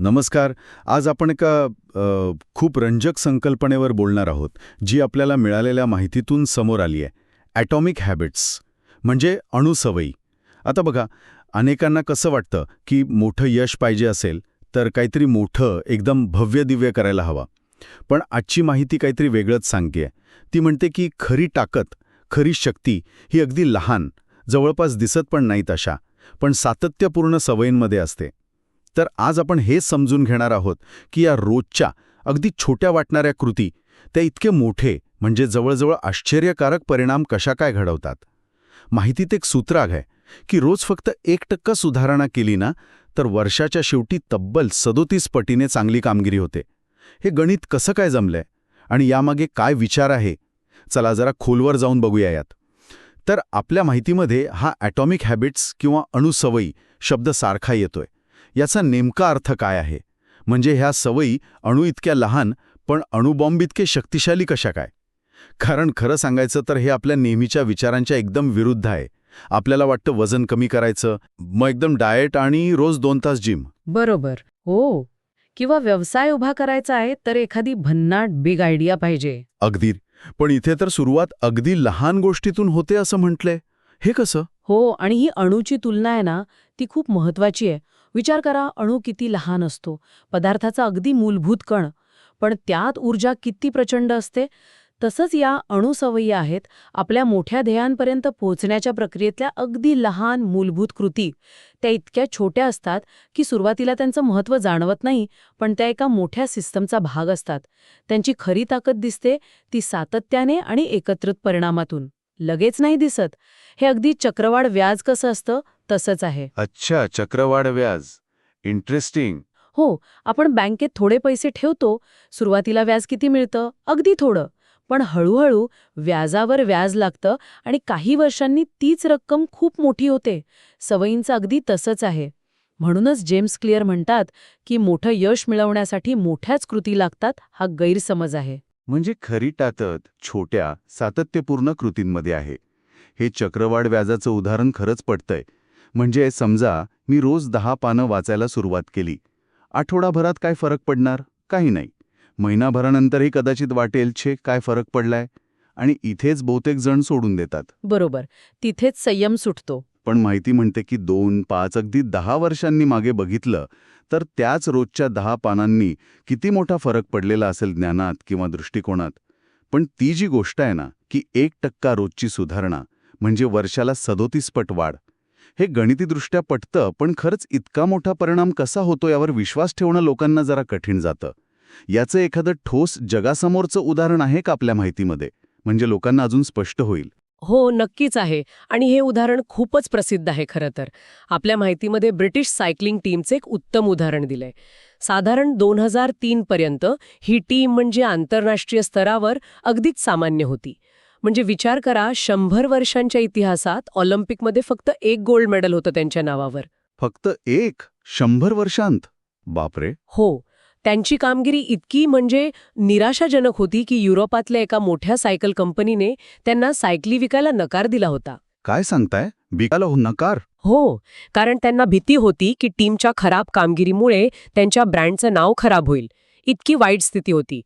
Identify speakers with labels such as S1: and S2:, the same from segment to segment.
S1: नमस्कार. आज आपण एका खूप रंजक संकल्पनेवर बोलणार आहोत, जी आपल्याला मिळालेल्या माहितीतून समोर आली आहे. ॲटॉमिक हॅबिट्स म्हणजे अणुसवयी. आता बघा, अनेकांना कसं वाटतं की मोठं यश पाहिजे असेल तर काहीतरी मोठं, एकदम भव्य-दिव्य करायला हवं. पण आजची माहिती काहीतरी वेगळंच सांगतेय. ती म्हणते की खरी ताकद, खरी शक्ती ही अगदी लहान, जवळपास दिसत पण नाहीत अशा, पण सातत्यपूर्ण सवयींमध्ये असते. तर आज आपण हेच समजून घेणार आहोत की या रोजच्या अगदी छोट्या वाटणाऱ्या कृती त्या इतके मोठे, म्हणजे जवळजवळ आश्चर्यकारक परिणाम कशा काय घडवतात. माहितीत एक सूत्र आहे की रोज फक्त 1% सुधारणा केली ना, तर वर्षाच्या शेवटी तब्बल 37 पटीने चांगली कामगिरी होते. हे गणित कसं काय जमलंय आणि यामागे काय विचार आहे, चला जरा खोलवर जाऊन बघूया यात. तर आपल्या माहितीमध्ये हा ॲटॉमिक हॅबिट्स किंवा अणुसवयी शब्द सारखा येतोय. याचा नेमका अर्थ काय आहे? म्हणजे ह्या सवयी अणू इतक्या लहान पण अणुबॉम्ब इतके शक्तिशाली कशा काय? कारण खरं सांगायचं तर हे आपल्या नेहमीच्या विचारांच्या एकदम विरुद्ध आहे. आपल्याला वाटतं वजन कमी करायचं, मग एकदम डाएट आणि रोज 2 तास जिम.
S2: बरोबर. हो. किंवा व्यवसाय उभा करायचा आहे तर एखादी भन्नाट बिग आयडिया पाहिजे.
S1: अगदी. पण इथे तर सुरुवात अगदी लहान गोष्टीतून होते असं म्हटलंय. हे कसं?
S2: हो, आणि ही अणूची तुलना आहे ना, ती खूप महत्वाची आहे. विचार करा, अणू किती लहान असतो, पदार्थाचा अगदी मूलभूत कण, पण त्यात ऊर्जा किती प्रचंड असते. तसंच या अणुसवयी आहेत आपल्या मोठ्या ध्येयांपर्यंत पोहोचण्याच्या प्रक्रियेतल्या अगदी लहान मूलभूत कृती. त्या इतक्या छोट्या असतात की सुरुवातीला त्यांचं महत्त्व जाणवत नाही, पण त्या एका मोठ्या सिस्टमचा भाग असतात. त्यांची खरी ताकद दिसते ती सातत्याने आणि एकत्रित परिणामातून, लगेच नाही दिसत. हे अगदी चक्रवाढ व्याज कसं असतं तसंच आहे.
S3: अच्छा, चक्रवाढ व्याज. इंटरेस्टिंग.
S2: हो, आपण बँकेत थोडे पैसे ठेवतो, सुरुवातीला व्याज किती मिळतं? अगदी थोडं. पण हळूहळू व्याजावर व्याज लागतं आणि काही वर्षांनी तीच रक्कम खूप मोठी होते. सवयींचं अगदी तसंच आहे. म्हणूनच जेम्स क्लिअर म्हणतात की मोठं यश मिळवण्यासाठी मोठ्याच कृती लागतात, हा गैरसमज आहे.
S3: म्हणजे खरी ताकद छोट्या, सातत्यपूर्ण कृतींमध्ये आहे. हे चक्रवाढ व्याजाचं उदाहरण खरंच पटतंय. म्हणजे समजा मी रोज 10 पानं वाचायला सुरुवात केली. आठवडाभरात काय फरक पडणार? काही नाही. महिनाभरानंतरही कदाचित वाटेल, छे काय फरक पडलाय. आणि इथेच बहुतेक जण सोडून देतात.
S2: बरोबर. तिथेच संयम सुटतो.
S3: पण माहिती म्हणते की 2, 5, अगदी 10 वर्षांनी मागे बघितलं तर त्याच रोजच्या 10 पानांनी किती मोठा फरक पडलेला असेल ज्ञानात किंवा दृष्टिकोनात. पण ती जी गोष्ट आहे ना, की 1% रोजची सुधारणा म्हणजे वर्षाला 37 पट वाढ. हे गणितीदृष्ट्या पटतं, पण खरंच इतका मोठा परिणाम कसा होतो यावर विश्वास ठेवणं लोकांना जरा कठीण जातं. याचं एखादं ठोस जगासमोरचं उदाहरण आहे का आपल्या माहितीमध्ये? म्हणजे लोकांना अजून स्पष्ट होईल.
S4: हो, नक्कीच आहे. आणि हे उदाहरण खूपच प्रसिद्ध आहे खरं तर. आपल्या माहितीमध्ये ब्रिटिश सायकलिंग टीमचे एक उत्तम उदाहरण दिलंय. साधारण 2003 पर्यंत ही टीम म्हणजे आंतरराष्ट्रीय स्तरावर अगदीच सामान्य होती. म्हणजे विचार करा, 100 वर्षांच्या इतिहासात ऑलिम्पिकमध्ये फक्त 1 गोल्ड मेडल होतं त्यांच्या नावावर.
S3: फक्त 1? 100 वर्षांत? बापरे.
S4: हो. त्यांची कामगिरी इतकी म्हणजे निराशाजनक होती की युरोपातल्या एका मोठ्या सायकल कंपनीने त्यांना सायकली विकायला नकार दिला होता.
S3: काय सांगताय? बिकाला हो नकार?
S4: हो, कारण त्यांना भीती होती की टीमच्या खराब कामगिरीमुळे त्यांच्या ब्रँडचं नाव खराब होईल. इतकी वाईट स्थिती होती.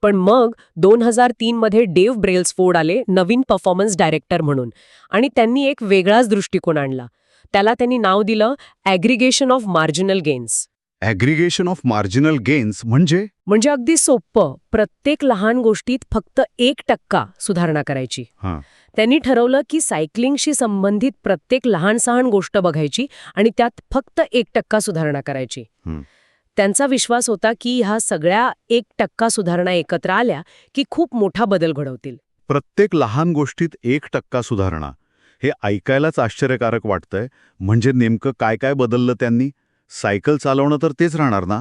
S4: पण मग 2003 मध्ये डेव्ह ब्रेल्सफोर्ड आले नवीन परफॉर्मन्स डायरेक्टर म्हणून, आणि त्यांनी एक वेगळाच दृष्टिकोन आणला. त्याला त्यांनी नाव दिलं aggregation of marginal gains.
S3: Aggregation of marginal gains म्हणजे
S4: अगदी सोपं, प्रत्येक लहान गोष्टीत फक्त 1% सुधारणा करायची.
S3: हां.
S4: त्यांनी ठरवलं की सायकलिंगशी संबंधित प्रत्येक लहान-सहान गोष्ट बघायची आणि त्यात फक्त 1% सुधारणा करायची. त्यांचा विश्वास होता की ह्या सगळ्या 1% सुधारणा एकत्र आल्या की खूप मोठा बदल घडवतील.
S3: प्रत्येक लहान गोष्टीत 1% सुधारणा. हे ऐकायलाच आश्चर्यकारक वाटतंय. म्हणजे नेमकं काय काय बदललं त्यांनी? सायकल चालवणं तर तेच राहणार ना?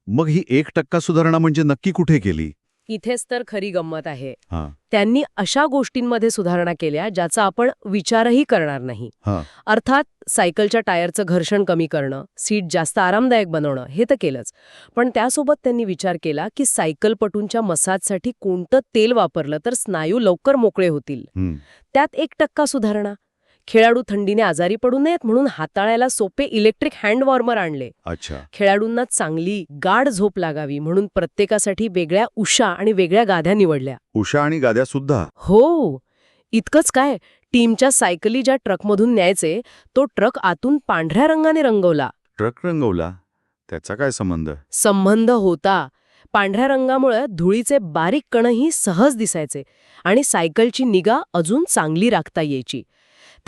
S3: मग ही 1% सुधारणा म्हणजे नक्की कुठे केली?
S4: इथेच तर खरी गंमत आहे.
S3: हां.
S4: त्यांनी अशा गोष्टींमध्ये सुधारणा केल्या ज्याचा आपण विचारही करणार नाही.
S3: हां.
S4: अर्थात सायकलच्या टायरचं घर्षण कमी करणं, सीट जास्त आरामदायक बनवणं हे तर केलंच. पण त्यासोबत त्यांनी विचार केला की सायकलपटूंच्या मसाजसाठी कोणतं तेल वापरलं तर स्नायू लवकर मोकळे होतील. त्यात 1% सुधारणा. खेळाडू थंडीने आजारी पडू नयेत म्हणून हाताळायला सोपे इलेक्ट्रिक हँड वॉर्मर आणले.
S3: अच्छा.
S4: खेळाडूंना चांगली गाढ झोप लागावी म्हणून प्रत्येकासाठी वेगळ्या उषा आणि वेगळ्या गाद्या निवडल्या.
S3: उषा आणि गाद्या सुद्धा.
S4: हो. इतकंच काय, टीमच्या सायकली ज्या ट्रकमधून न्यायचे तो ट्रक आतून पांढऱ्या रंगाने रंगवला.
S3: ट्रक रंगवला? त्याचा काय संबंध?
S4: संबंध होता. पांढऱ्या रंगामुळे धुळीचे बारीक कणही सहज दिसायचे आणि सायकलची निगा अजून चांगली राखता यायची.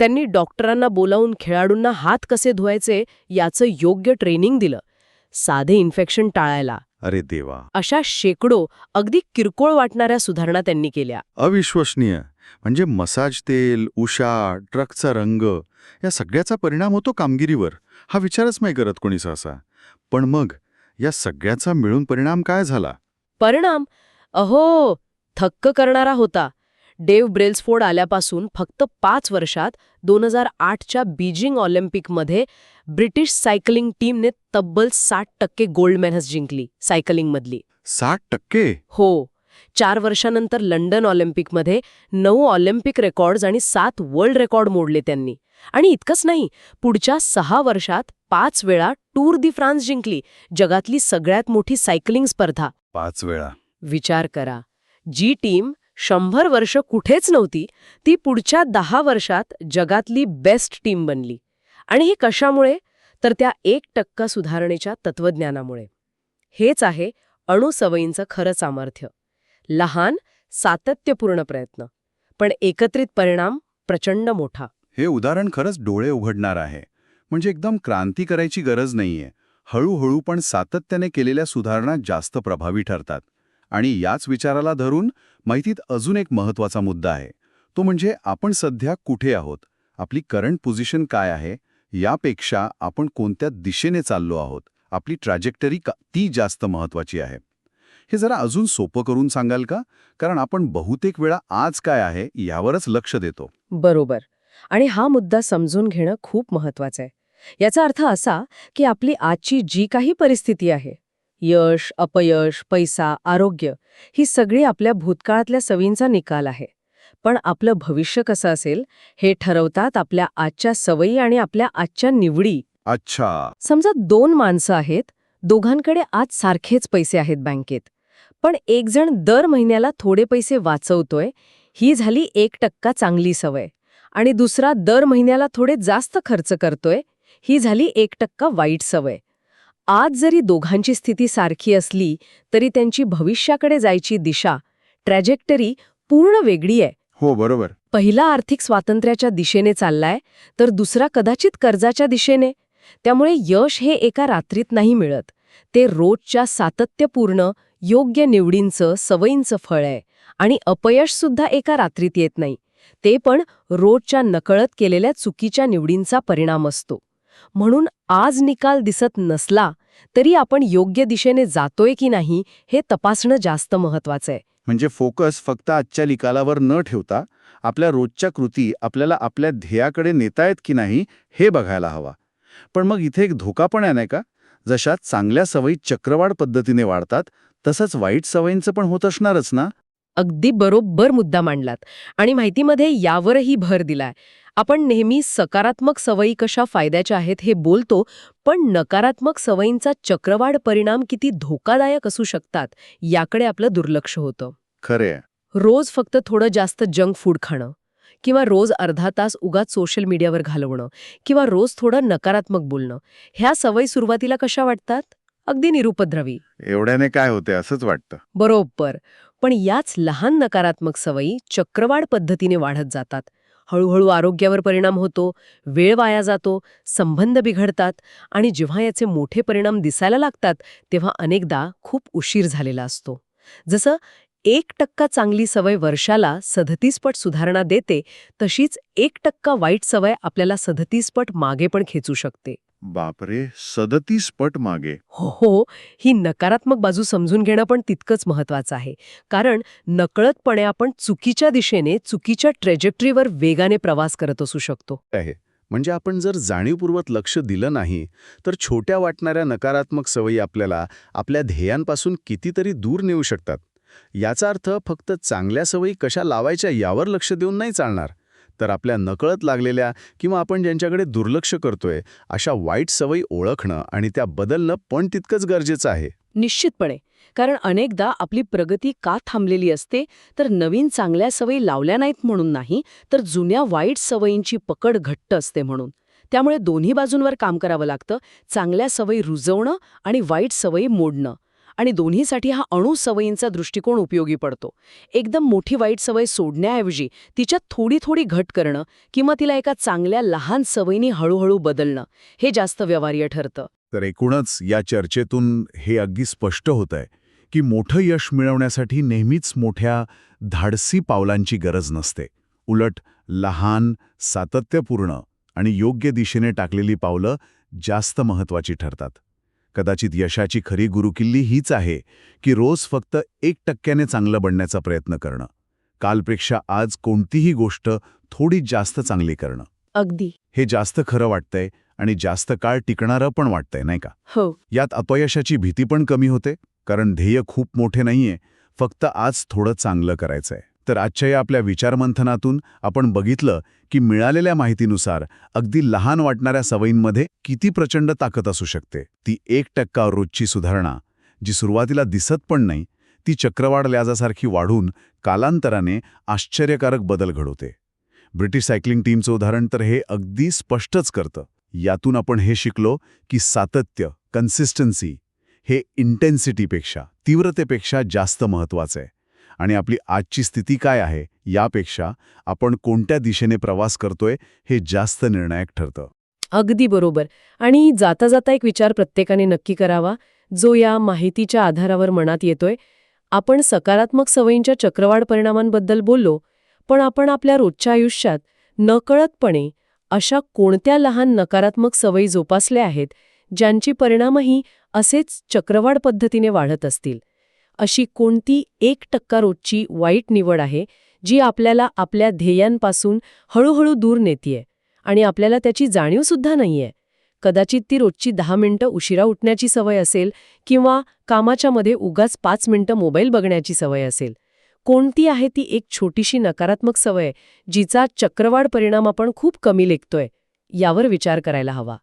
S4: त्यांनी डॉक्टरांना बोलावून खेळाडूंना हात कसे धुवायचे याचं योग्य ट्रेनिंग दिलं, साधे इन्फेक्शन टाळायला.
S3: अरे देवा.
S4: अशा शेकडो अगदी किरकोळ वाटणाऱ्या सुधारणा त्यांनी केल्या.
S3: अविश्वसनीय. म्हणजे मसाज तेल, उषा, ट्रकचा रंग या सगळ्याचा परिणाम होतो कामगिरीवर, हा विचारच नाही करत कोणी सहसा. पण मग या सगळ्याचा मिळून परिणाम काय झाला?
S4: परिणाम अहो थक्क करणारा होता. डेव्ह ब्रेल्सफोर्ड आल्यापासून फक्त 5 वर्षात 2008च्या बीजिंग ऑलिम्पिकमध्ये ब्रिटिश सायकलिंग टीमने तब्बल 60% गोल्ड मेडल्स जिंकली सायकलिंगमधली.
S3: 60%?
S4: हो. 4 वर्षानंतर लंडन ऑलिम्पिकमध्ये 9 ऑलिम्पिक रेकॉर्ड्स आणि 7 वर्ल्ड रेकॉर्ड मोडले त्यांनी. आणि इतकंच नाही, पुढच्या 6 वर्षात 5 वेळा टूर दी फ्रान्स जिंकली, जगातली सगळ्यात मोठी सायकलिंग स्पर्धा.
S3: 5 वेळा.
S4: विचार करा, जी टीम 100 वर्ष कुठेच नव्हती ती पुढच्या 10 वर्षात जगातली बेस्ट टीम बनली. आणि हे कशामुळे? तर त्या 1% सुधारणेच्या तत्वज्ञानामुळे. हेच आहे अणुसवयींचं खरं सामर्थ्य. लहान, सातत्यपूर्ण प्रयत्न, पण एकत्रित परिणाम प्रचंड मोठा.
S3: हे उदाहरण खरंच डोळे उघडणार आहे. म्हणजे एकदम क्रांती करायची गरज नाहीये. हळूहळू पण सातत्याने केलेल्या सुधारणा जास्त प्रभावी ठरतात. आणि याच विचाराला धरून माहितीत अजून एक महत्त्वाचा मुद्दा आहे. तो म्हणजे आपण सध्या कुठे आहोत, आपली करंट पोझिशन काय आहे, यापेक्षा आपण कोणत्या दिशेने चाललो आहोत, आपली ट्रॅजेक्टरी ती जास्त महत्त्वाची आहे. हे जरा अजून सोपं करून सांगाल का? कारण आपण बहुतेक वेळा आज काय आहे यावरच लक्ष देतो.
S4: बरोबर. आणि हा मुद्दा समजून घेणं खूप महत्वाचं आहे. याचा अर्थ असा की आपली आजची जी काही परिस्थिती आहे, यश, अपयश, पैसा, आरोग्य, ही सगळी आपल्या भूतकाळातल्या सवयींचा निकाल आहे. पण आपलं भविष्य कसं असेल हे ठरवतात आपल्या आजच्या सवयी आणि आपल्या आजच्या निवडी.
S3: अच्छा.
S4: समजा 2 माणसं आहेत, दोघांकडे आज सारखेच पैसे आहेत बँकेत, पण एक जण दर महिन्याला थोडे पैसे वाचवतोय, ही झाली 1% चांगली सवय, आणि दुसरा दर महिन्याला थोडे जास्त खर्च करतोय, ही झाली 1% वाईट सवय. आज जरी दोघांची स्थिती सारखी असली तरी त्यांची भविष्याकडे जायची दिशा, ट्रॅजेक्टरी पूर्ण वेगळी आहे.
S3: हो, बरोबर.
S4: पहिला आर्थिक स्वातंत्र्याच्या दिशेने चाललाय तर दुसरा कदाचित कर्जाच्या दिशेने. त्यामुळे यश हे एका रात्रीत नाही मिळत. ते रोजच्या सातत्यपूर्ण योग्य निवडींचं, सवयींचं फळ आहे. आणि अपयश सुद्धा एका रात्रीत येत नाही. ते पण रोजच्या नकळत केलेल्या चुकीच्या निवडींचा परिणाम असतो. म्हणून आज निकाल दिसत नसला तरी आपण योग्य दिशेने जातोय की नाही हे तपासणं जास्त महत्वाचं आहे.
S3: म्हणजे फोकस फक्त आजच्या निकालावर न ठेवता आपल्या रोजच्या कृती आपल्याला आपल्या ध्येयाकडे नेतायत की नाही हे बघायला हवा. पण मग इथे एक धोका पण आहे नाही का? जशा चांगल्या सवयी चक्रवाढ पद्धतीने वाढतात तसंच वाईट सवयींचं पण होत असणारच ना?
S4: अगदी बरोबर मुद्दा मांडलात. आणि माहितीमध्ये यावरही भर दिलाय. आपण नेहमी सकारात्मक सवयी कशा फायद्याच्या आहेत हे बोलतो, पण नकारात्मक सवयींचा चक्रवाढ परिणाम किती धोकादायक असू शकतात याकडे आपलं दुर्लक्ष होतं.
S3: खरे.
S4: रोज फक्त थोडं जास्त जंक फूड खाणं, किंवा रोज अर्धा तास उगाच सोशल मीडियावर घालवणं, किंवा रोज थोडं नकारात्मक बोलणं, ह्या सवयी सुरुवातीला कशा वाटतात? अगदी निरुपद्रवी.
S3: एवढ्याने काय होते असंच वाटतं.
S4: बरोबर. पण याच लहान नकारात्मक सवयी चक्रवाढ पद्धतीने वाढत जातात. हळूहळू आरोग्यावर परिणाम होतो, वेळ वाया जातो, संबंध बिघडतात, आणि जेव्हा याचे मोठे परिणाम दिसायला लागतात तेव्हा अनेकदा खूप उशीर झालेला असतो. जसं 1% चांगली सवय वर्षाला 37 पट सुधारणा देते, तशीच 1% वाईट सवय आपल्याला 37 पट मागे पण खेचू शकते.
S3: बापरे, 37 पट मागे.
S4: हो, ही नकारात्मक बाजू समजून घेणं पण तितकंच महत्वाचं आहे. कारण नकळतपणे आपण चुकीच्या दिशेने, चुकीच्या ट्रॅजेक्टरीवर वेगाने प्रवास करत असू शकतो.
S1: आहे. म्हणजे आपण जर जाणीवपूर्वक लक्ष दिलं नाही तर छोट्या वाटणाऱ्या नकारात्मक सवयी आपल्याला आपल्या ध्येयांपासून कितीतरी दूर नेऊ शकतात. याचा अर्थ फक्त चांगल्या सवयी कशा लावायच्या यावर लक्ष देऊन नाही चालणार, तर आपल्या नकळत लागलेल्या किंवा आपण ज्यांच्याकडे दुर्लक्ष करतोय अशा वाईट सवयी ओळखणं आणि त्या बदलणं पण तितकंच गरजेचं आहे.
S2: निश्चितपणे. कारण अनेकदा आपली प्रगती का थांबलेली असते तर नवीन चांगल्या सवयी लावल्या नाहीत म्हणून नाही, तर जुन्या वाईट सवयींची पकड घट्ट असते म्हणून. त्यामुळे दोन्ही बाजूंवर काम करावं लागतं, चांगल्या सवयी रुजवणं आणि वाईट सवयी मोडणं. आणि दोन्हीसाठी हा अणू सवयींचा दृष्टिकोन उपयोगी पडतो. एकदम मोठी वाईट सवय सोडण्याऐवजी तिच्यात थोडी थोडी घट करणं किंवा तिला एका चांगल्या लहान सवयीनी हळूहळू बदलणं हे जास्त व्यवहार्य ठरतं.
S1: तर एकूणच या चर्चेतून हे अगदी स्पष्ट होतंय की मोठं यश मिळवण्यासाठी नेहमीच मोठ्या धाडसी पावलांची गरज नसते. उलट लहान, सातत्यपूर्ण आणि योग्य दिशेने टाकलेली पावलं जास्त महत्त्वाची ठरतात. कदाचित यशाची खरी गुरुकिल्ली हीच आहे की रोज फक्त 1% चांगलं बनण्याचा प्रयत्न करणं. कालपेक्षा आज कोणतीही गोष्ट थोडी जास्त चांगली करणं.
S2: अगदी.
S1: हे जास्त खरं वाटतंय आणि जास्त काळ टिकणारं पण वाटतंय, नाही का?
S2: हो.
S1: यात अपयशाची भीती पण कमी होते, कारण ध्येय खूप मोठे नाहीये, फक्त आज थोडं चांगलं करायचंय. तर आजच्या या आपल्या विचारमंथनातून आपण बघितलं की मिळालेल्या माहितीनुसार अगदी लहान वाटणाऱ्या सवयींमध्ये किती प्रचंड ताकद असू शकते. ती 1% रोजची सुधारणा, जी सुरुवातीला दिसत पण नाही, ती चक्रवाढ व्याजासारखी वाढून कालांतराने आश्चर्यकारक बदल घडवते. ब्रिटिश सायकलिंग टीमचं उदाहरण तर हे अगदी स्पष्टच करतं. यातून आपण हे शिकलो की सातत्य, कन्सिस्टन्सी हे इंटेन्सिटीपेक्षा, तीव्रतेपेक्षा जास्त महत्त्वाचं आहे. आणि आपली आजची स्थिती काय आहे यापेक्षा आपण कोणत्या दिशेने प्रवास करतोय हे जास्त निर्णायक ठरतं.
S4: अगदी बरोबर. आणि जाता जाता एक विचार प्रत्येकाने नक्की करावा, जो या माहितीच्या आधारावर मनात येतोय. आपण सकारात्मक सवयींच्या चक्रवाढ परिणामांबद्दल बोललो, पण आपण आपल्या रोजच्या आयुष्यात नकळतपणे अशा कोणत्या लहान नकारात्मक सवयी जोपासल्या आहेत ज्यांची परिणामही असेच चक्रवाढ पद्धतीने वाढत असतील? अशी कोणती 1% रोजची वाईट निवड आहे जी आपल्याला आपल्या ध्येयांपासून हळूहळू दूर नेतीये आणि आपल्याला त्याची जाणीवसुद्धा नाहीये? कदाचित ती रोजची 10 मिनिटं उशिरा उठण्याची सवय असेल किंवा कामाच्या मध्ये उगाच 5 मिनिटं मोबाईल बघण्याची सवय असेल. कोणती आहे ती एक छोटीशी नकारात्मक सवय जिचा चक्रवाढ परिणाम आपण खूप कमी लेखतोय? यावर विचार करायला हवा.